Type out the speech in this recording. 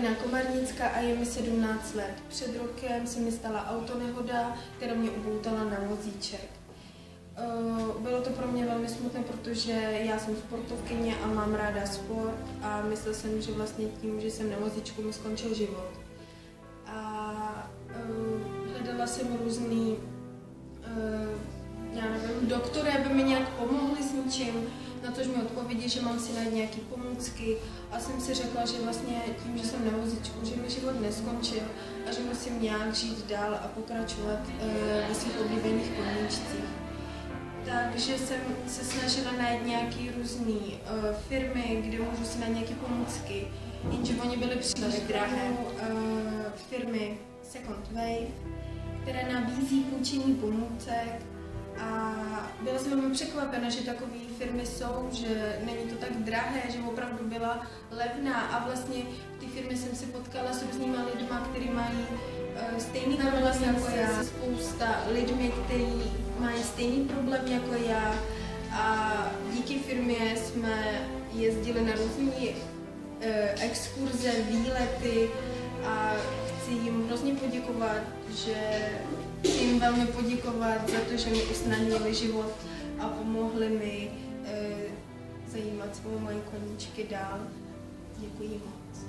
Karolina Komarnická a je mi 17 let. Před rokem se mi stala autonehoda, která mě upoutala na vozíček. Bylo to pro mě velmi smutné, protože já jsem sportovkyně a mám ráda sport a myslel jsem, že vlastně tím, že jsem na vozíčku, mi skončil život. A hledala jsem různý doktory, aby mi nějak pomohli s něčím, na tož mi odpověděli, že mám si najít nějaké pomůcky a jsem si řekla, že vlastně tím, že jsem na vozíčku, že mi život neskončil a že musím nějak žít dál a pokračovat ve svých oblíbených koníčcích. Takže jsem se snažila najít nějaké různé firmy, kde můžu si najít nějaké pomůcky, jenže oni byly příliš drahé. Firmy Second Wave, které nabízí půjčení pomůcek. A byla jsem velmi překvapena, že takové firmy jsou, že není to tak drahé, že opravdu byla levná a vlastně v té firmě jsem se potkala s různýma lidma, kteří mají stejný problém jako já, spousta lidmi, kteří mají stejný problém jako já a díky firmě jsme jezdili na různé exkurze, výlety a chci jim hrozně poděkovat, jim velmi poděkovat za to, že mi usnadnili život a pomohli mi zajímat se o moje koníčky dál. Děkuji moc.